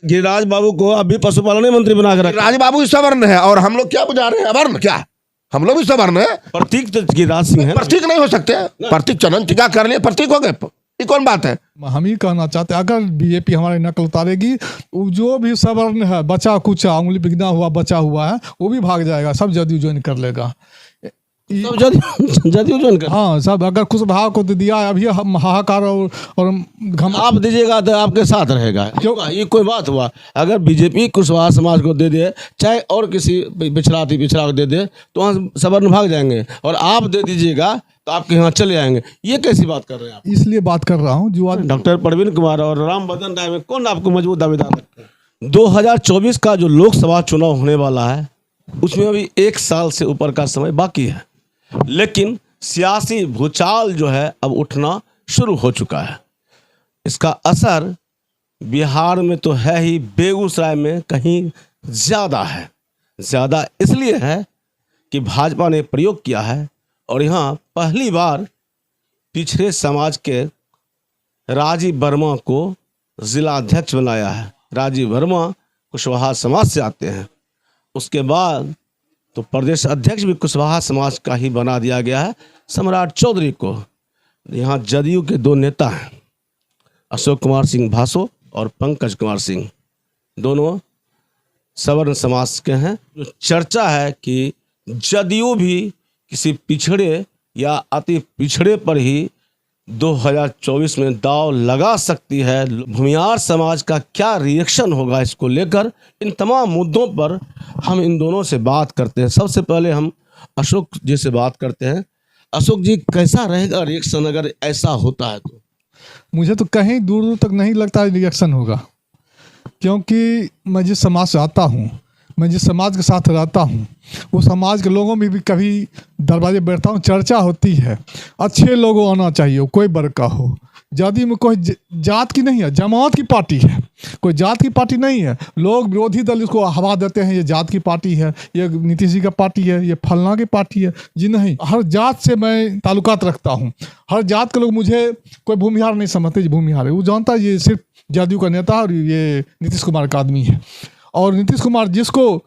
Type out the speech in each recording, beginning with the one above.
गिरिराज बाबू को अभी पशुपालन मंत्री बना कर रखा। राज बाबू सवर्ण है और हम लोग क्या बुझा रहे हैं, अवर्ण क्या? हम लोग भी सवर्ण है। प्रतीक तो गिरिराज सिंह है। प्रतीक नहीं हो सकते, प्रतीक चलन टीका कर लिए प्रतीक हो गए, ये कौन बात है? हम ही कहना चाहते हैं, अगर बीजेपी हमारी नकल उतारेगी, जो भी सवर्ण है, बचा कुचा, उंगली पे गिना हुआ बचा हुआ है, वो भी भाग जाएगा, सब जदयू ज्वाइन कर लेगा। सब जदयू ज्वाइन कर। हाँ, सब अगर कुशवाहा को तो दिया है, अभी हम हाहाकार और घम आप दीजिएगा तो आपके साथ रहेगा। क्यों? ये कोई बात हुआ? अगर बीजेपी कुशवाहा समाज को दे दे, चाहे और किसी पिछड़ा को दे दे, तो वहाँ सवर्ण भाग जाएंगे, और आप दे दीजिएगा तो आपके यहाँ चले आएंगे। ये कैसी बात कर रहे हैं आप? इसलिए बात कर रहा हूँ जो आज डॉक्टर प्रवीण कुमार और राम बदन राय में कौन आपको मजबूत दावेदार लगता है? 2024 का जो लोकसभा चुनाव होने वाला है, उसमें अभी 1 साल से ऊपर का समय बाकी है, लेकिन सियासी भूचाल जो है अब उठना शुरू हो चुका है। इसका असर बिहार में तो है ही, बेगूसराय में कहीं ज़्यादा है। ज़्यादा इसलिए है कि भाजपा ने प्रयोग किया है और यहाँ पहली बार पिछड़े समाज के राजीव वर्मा को जिलाध्यक्ष बनाया है। राजीव वर्मा कुशवाहा समाज से आते हैं। उसके बाद तो प्रदेश अध्यक्ष भी कुशवाहा समाज का ही बना दिया गया है, सम्राट चौधरी को। यहाँ जदयू के 2 नेता हैं, अशोक कुमार सिंह भासो और पंकज कुमार सिंह, दोनों सवर्ण समाज के हैं। जो चर्चा है कि जदयू भी किसी पिछड़े या अति पिछड़े पर ही 2024 में दांव लगा सकती है। भूमिहार समाज का क्या रिएक्शन होगा इसको लेकर, इन तमाम मुद्दों पर हम इन दोनों से बात करते हैं। सबसे पहले हम अशोक जी से बात करते हैं। अशोक जी, कैसा रहेगा रिएक्शन अगर ऐसा होता है तो? मुझे तो कहीं दूर दूर तक नहीं लगता है रिएक्शन होगा, क्योंकि मैं जिस समाज से आता हूँ, मैं जिस समाज के साथ रहता हूँ, वो समाज के लोगों में भी कभी दरवाजे बैठता हूँ, चर्चा होती है। अच्छे लोगों आना चाहिए, कोई वर्ग का हो। जदयू में कोई जात की नहीं है, जमात की पार्टी है, कोई जात की पार्टी नहीं है। लोग विरोधी दल इसको हवा देते हैं, ये जात की पार्टी है, ये नीतीश जी का पार्टी है, ये फलना की पार्टी है। जी नहीं, हर जात से मैं ताल्लुकात रखता हूँ। हर जात के लोग मुझे कोई भूमिहार नहीं समझते, ये भूमिहार है। वो जानता है ये सिर्फ जदयू का नेता और ये नीतीश कुमार का आदमी है, और नीतीश कुमार जिसको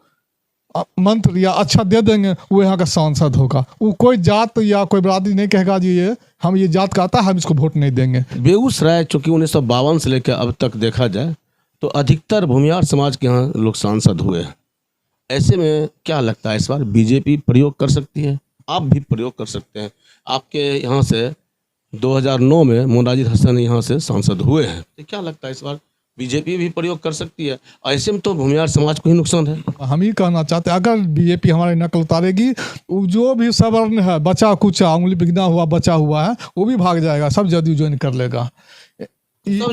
मंत्र या अच्छा दे देंगे वो यहाँ का सांसद होगा। वो कोई जात या कोई बरादरी नहीं कहेगा जी ये हम ये जात का आता है, हम इसको वोट नहीं देंगे। बेगूसराय चूँकि 1952 से लेकर अब तक देखा जाए तो अधिकतर भूमिहार समाज के यहाँ लोग सांसद हुए हैं। ऐसे में क्या लगता है इस बार बीजेपी प्रयोग कर सकती है? आप भी प्रयोग कर सकते हैं। आपके यहाँ से 2009 में मोनाजिर हसन यहाँ से सांसद हुए हैं, तो क्या लगता है इस बार बीजेपी भी प्रयोग कर सकती है? ऐसे में तो भूमिहार समाज को ही नुकसान है। हम ही कहना चाहते हैं, अगर बीजेपी हमारी नकल उतारेगी, जो भी सवर्ण है, बचा कुचा, उंगली पे गिना हुआ बचा हुआ है, वो भी भाग जाएगा, सब जदयू ज्वाइन कर लेगा। सब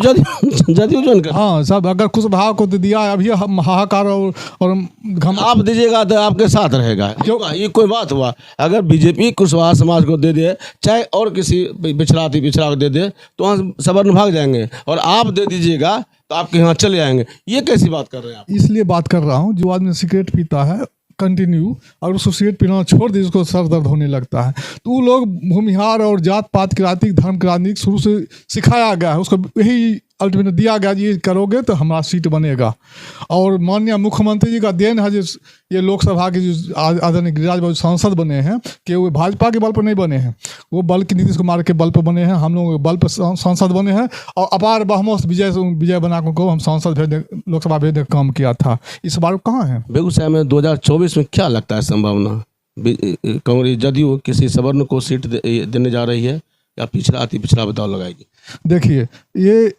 जदयू ज्वाइन कर। हाँ, सब अगर कुशवाहा को तो दिया है, अभी हम हाहाकार और घम आप दीजिएगा तो आपके साथ रहेगा। क्यों? ये कोई बात हुआ? अगर बीजेपी कुशवाहा समाज को दे दे, चाहे और किसी पिछड़ा को दे दे, तो वहाँ सवर्ण भाग जाएंगे, और आप दे दीजिएगा तो आपके यहाँ चले आएंगे। ये कैसी बात कर रहे हैं आप? इसलिए बात कर रहा हूँ, जो आदमी सिगरेट पीता है कंटिन्यू, और उसको सिगरेट पीना छोड़ दे, उसको सर दर्द होने लगता है, तो वो लोग भूमिहार और जात पात की राजनीतिक, धर्म की राजनीतिक शुरू से सिखाया गया है, उसको यही अल्टीमेट दिया गया, ये करोगे तो हमारा सीट बनेगा। और माननीय मुख्यमंत्री जी का देन है, जिस ये लोकसभा के जो आदरणीय गिरिराज बाबू सांसद बने हैं, कि वो भाजपा के बल पर नहीं बने हैं, वो बल की नीतीश कुमार के बल पर बने हैं। हम लोग बल पर सांसद बने हैं, और अपार बहुमत विजय बना को हम सांसद भेजने, लोकसभा भेजने का काम किया था। इस बार कहाँ है? बेगूसराय में 2024 में क्या लगता है संभावना? कांग्रेस जदयू किसी सवर्ण को सीट देने जा रही है या पिछड़ा अति पिछड़ा बदलाव लगाएगी? देखिए, ये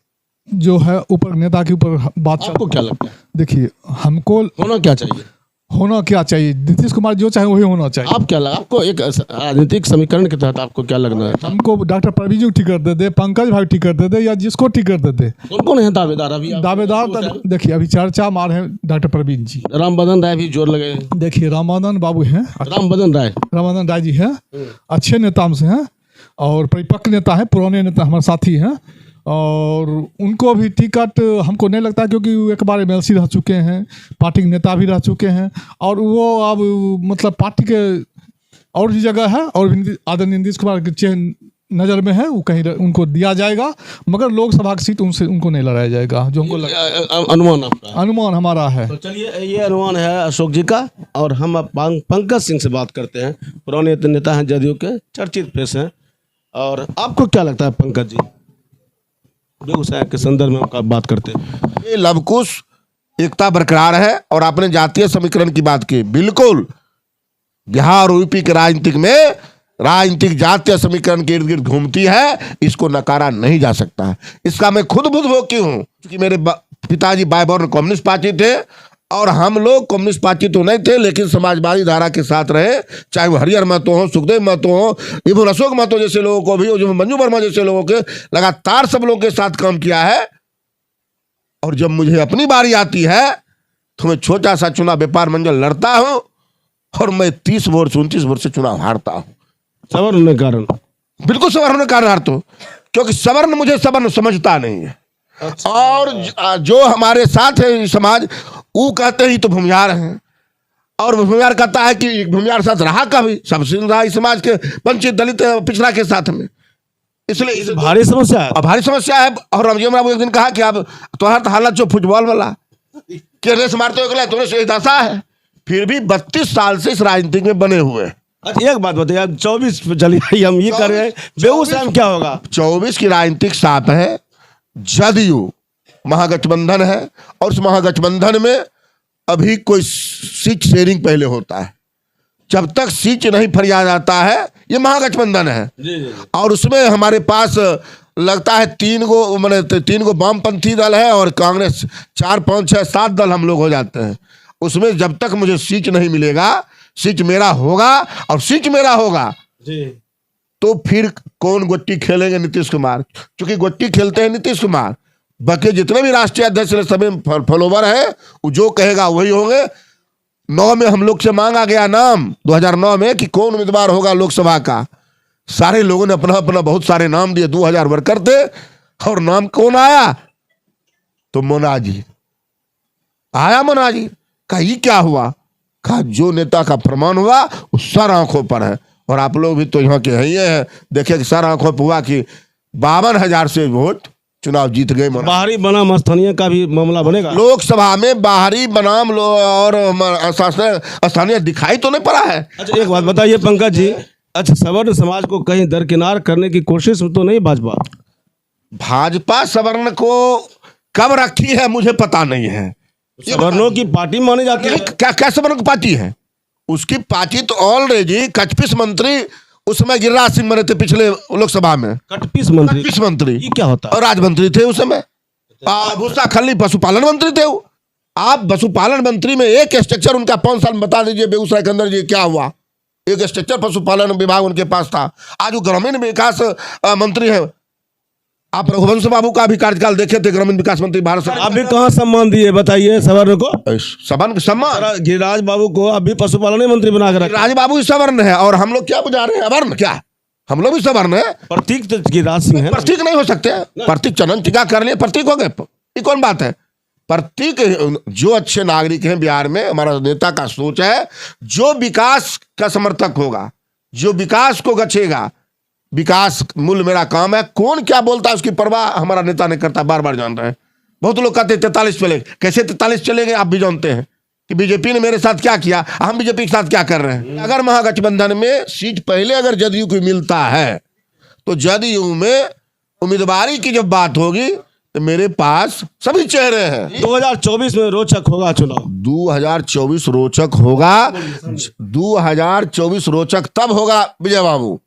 जो है ऊपर नेता के ऊपर बात। आपको क्या लगता है? देखिए, हमको होना क्या चाहिए? होना क्या चाहिए, नीतीश कुमार जो चाहे वही होना चाहिए। आप क्या लगा, आपको एक राजनीतिक समीकरण के तहत आपको क्या लगना है? हमको डॉक्टर प्रवीण जी टिकट दे दे, पंकज भाई टिकट दे दे, या जिसको टिकट दे दे। कौन कौन है दावेदार अभी? दावेदार तो देखिए, अभी चर्चा मार है डॉक्टर प्रवीण जी। राम बदन राय भी जोर लगे। देखिए, रामानंद बाबू हैं, रामानंद राय जी हैं, अच्छे नेता में से हैं, और परिपक्व नेता हैं, पुराने नेता हमारे साथी हैं, और उनको भी टिकट हमको नहीं लगता, क्योंकि वो एक बार एमएलसी रह चुके हैं, पार्टी के नेता भी रह चुके हैं, और वो अब मतलब पार्टी के और भी जगह है, और भी आदरणीय नीतीश कुमार के नज़र में है वो कहीं उनको दिया जाएगा, मगर लोकसभा की सीट उनसे उनको नहीं लड़ाया जाएगा, जो हमको अनुमान आपका? अनुमान हमारा है। तो चलिए, ये अनुमान है अशोक जी का। और हम अब पंकज सिंह से बात करते हैं। पुराने नेता हैं, जदयू के चर्चित फेस हैं। और आपको क्या लगता है पंकज जी, बेगूसराय के संदर्भ में हम बात करते हैं? ये लवकुश एकता बरकरार है। और आपने जातीय समीकरण की बात की, बिल्कुल बिहार और यूपी के राजनीतिक जातीय समीकरण के इर्द गिर्द घूमती है, इसको नकारा नहीं जा सकता है। इसका मैं खुद बुद्धभोगी हूं, क्योंकि मेरे पिताजी बायबॉर्न कम्युनिस्ट पार्टी थे और हम लोग कम्युनिस्ट पार्टी तो नहीं थे, लेकिन समाजवादी धारा के साथ रहे। चाहे वो हरिहर महतो हो, सुखदेव महतो हो, इवन अशोक महतो जैसे लोगों को भी, जो मंजू वर्मा जैसे लोगों के, लगातार सब लोगों के साथ काम किया है। और जब मुझे अपनी बारी आती है तो मैं छोटा सा चुनाव व्यापार मंडल लड़ता हूं और मैं 30 वोट 29 वोट से चुनाव हारता हूं। सवर्ण होने के कारण? बिल्कुल सवर्ण होने के कारण हारता हूं, क्योंकि सवर्ण मुझे सवर्ण समझता नहीं है। और जो हमारे साथ है समाज, वो कहते ही तो भूमिहार हैं। और भूमिहार कहता है कि भूमिहार साथ रहा कभी, सबसे रहा इस समाज के वंचित दलित पिछड़ा के साथ में। इसलिए इस भारी समस्या है, भारी समस्या है। और रमजीवन बाबू एक दिन कहा कि अब तुम्हारा तो हालत जो फुटबॉल वाला केरले से मारते हुए तुम्हें से दशा है। फिर भी 32 साल से इस राजनीति में बने हुए। अच्छा, एक बात बताइए, 24 चलिए हम ये कर रहे हैं, बेगूसराय में क्या होगा? 24 की राजनीतिक साप है, जदयू महागठबंधन है। और उस महागठबंधन में अभी कोई सीट शेयरिंग पहले होता है, जब तक सीट नहीं फरिया जाता है, ये महागठबंधन है। जी। और उसमें हमारे पास लगता है 3 गो वामपंथी दल है और कांग्रेस 4 5 6 7 दल हम लोग हो जाते हैं। उसमें जब तक मुझे सीट नहीं मिलेगा, सीट मेरा होगा और सीट मेरा होगा जी, तो फिर कौन गोट्टी खेलेंगे? नीतीश कुमार, क्योंकि गोट्टी खेलते हैं नीतीश कुमार। बाकी जितने भी राष्ट्रीय अध्यक्ष सभी फॉलोवर है, वो जो कहेगा वही होंगे। 9 में हम लोग से मांगा गया नाम 2009 में कि कौन उम्मीदवार होगा लोकसभा का। सारे लोगों ने अपना अपना बहुत सारे नाम दिए, 2000 वर्कर थे। और नाम कौन आया? तो मोनाजी आया। मोनाजी का ये क्या हुआ? कहा जो नेता का प्रमाण हुआ वो सर आंखों पर है। और आप लोग भी तो यहाँ के हैं, देखे कि सर आंखों पर हुआ कि 52,000 से वोट चुनाव जीत गए। बाहरी बनाम स्थानीय का भी मामला बनेगा लोकसभा में। बाहरी बनाम और स्थानीय दिखाई तो नहीं पड़ा है। अच्छा, एक बात बताइए पंकज जी, अच्छा, सवर्ण समाज को कहीं दरकिनार करने की कोशिश तो नहीं भाजपा सवर्ण को कब रखी है मुझे पता नहीं है। सवर्णों की पार्टी मानी जाती है। क्या सवर्ण की पार्टी है? उसकी पार्टी तो ऑलरेडी कचपीस मंत्री उस समय गिरिराज सिंह बने थे पिछले लोकसभा में। कटपीस मंत्री ये क्या होता है? और राज मंत्री थे उस समय। भूसा खल्ली पशुपालन मंत्री थे वो। आप पशुपालन मंत्री में एक स्ट्रक्चर उनका 5 साल में बता दीजिए बेगूसराय के अंदर जी क्या हुआ। एक स्ट्रक्चर पशुपालन विभाग उनके पास था। आज वो ग्रामीण विकास मंत्री है। आप रघुवंश बाबू का भी कार्यकाल देखे थे, ग्रामीण विकास मंत्री भारत सरकार। अभी कहाँ सम्मान दिए बताइए सवर्ण को? सम्मान गिरिराज बाबू को अभी पशुपालन मंत्री बना कर गिरिराज बाबू ही सवर्ण है। और हम लोग क्या बुझा रहे हैं? अवर्ण क्या? हम लोग भी सवर्ण है। प्रतीक तो गिरिराज सिंह है। प्रतीक नहीं हो सकते? प्रतीक चंदन टीका कर लिए, प्रतीक हो गए। ये कौन बात है? प्रतीक जो अच्छे नागरिक हैं बिहार में, हमारा नेता का सोच है, जो विकास का समर्थक होगा, जो विकास को गछेगा, विकास मूल मेरा काम है। कौन क्या बोलता है उसकी परवाह हमारा नेता नहीं करता। बार बार जान रहे हैं। बहुत लोग कहते हैं 43 चले, कैसे 43 चलेंगे? आप भी जानते हैं कि बीजेपी ने मेरे साथ क्या किया, हम बीजेपी के साथ क्या कर रहे हैं। अगर महागठबंधन में सीट पहले अगर जदयू को मिलता है तो जदयू में उम्मीदवारी की जब बात होगी तो मेरे पास सभी चेहरे हैं। 2024 में रोचक होगा चुनाव। 2024 रोचक होगा। 2024 रोचक तब होगा विजय बाबू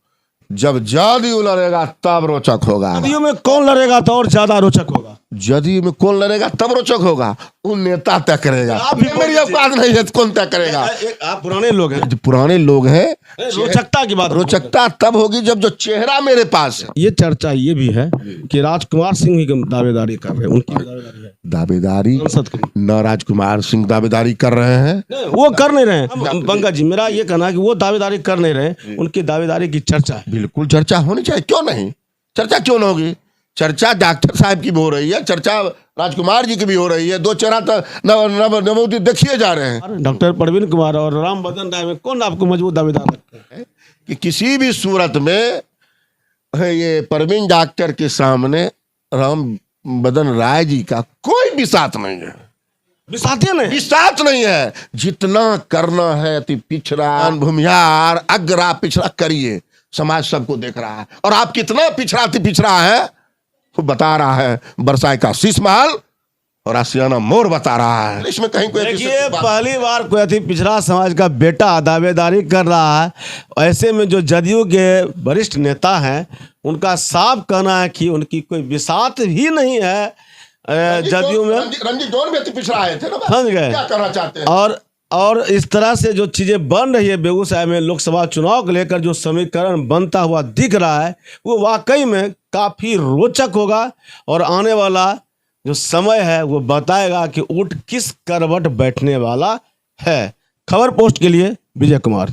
जब जदयू लड़ेगा, तब रोचक होगा। जदयू में कौन लड़ेगा तो और ज्यादा रोचक होगा? जदयू में कौन लड़ेगा तब रोचक होगा, उन नेता तय करेगा। मेरी औकात नहीं है कौन तय करेगा। आप पुराने लोग हैं। पुराने लोग हैं। रोचकता की बात, रोचकता तब होगी जब जो चेहरा मेरे पास है। ये चर्चा ये भी है कि राजकुमार सिंह ही दावेदारी कर रहे हैं। उनकी दावेदारी न राजकुमार सिंह दावेदारी कर रहे हैं, वो कर नहीं रहे हैं। पंकज जी, मेरा ये कहना है कि वो दावेदारी कर नहीं रहे, उनकी दावेदारी की चर्चा है। बिल्कुल चर्चा होनी चाहिए, क्यों नहीं? चर्चा क्यों न होगी? चर्चा डॉक्टर साहब की भी हो रही है, चर्चा राजकुमार जी की भी हो रही है। 2 चेहरा तो नवोदित देखिए जा रहे हैं। डॉक्टर प्रवीण कुमार और राम बदन राय में कौन आपको मजबूत दावेदार लगता है? कि किसी भी सूरत में ये परवीन डॉक्टर के सामने राम बदन राय जी का कोई बिसात नहीं है, बिसाते नहीं। बिसात नहीं है। जितना करना है अति पिछड़ा भूमिहार अग्रा पिछड़ा करिए, समाज सबको देख रहा है। और आप कितना पिछड़ा अति पिछड़ा है वो बता रहा है बरसाई का शीश महल और आसियाना मोर बता रहा है। इसमें कहीं कोई देखिए, पहली बार कोई अति पिछड़ा समाज का बेटा दावेदारी कर रहा है। ऐसे में जो जदयू के वरिष्ठ नेता हैं उनका साफ कहना है कि उनकी कोई बिसात भी नहीं है जदयू में। रंजीत डोन भी अति पिछड़ा आए थे ना, समझ गए? क्या करना चाहते हैं? और इस तरह से जो चीजें बन रही है बेगूसराय में लोकसभा चुनाव को लेकर जो समीकरण बनता हुआ दिख रहा है वो वाकई में काफी रोचक होगा। और आने वाला जो समय है वो बताएगा कि ऊंट किस करवट बैठने वाला है। खबर पोस्ट के लिए विजय कुमार।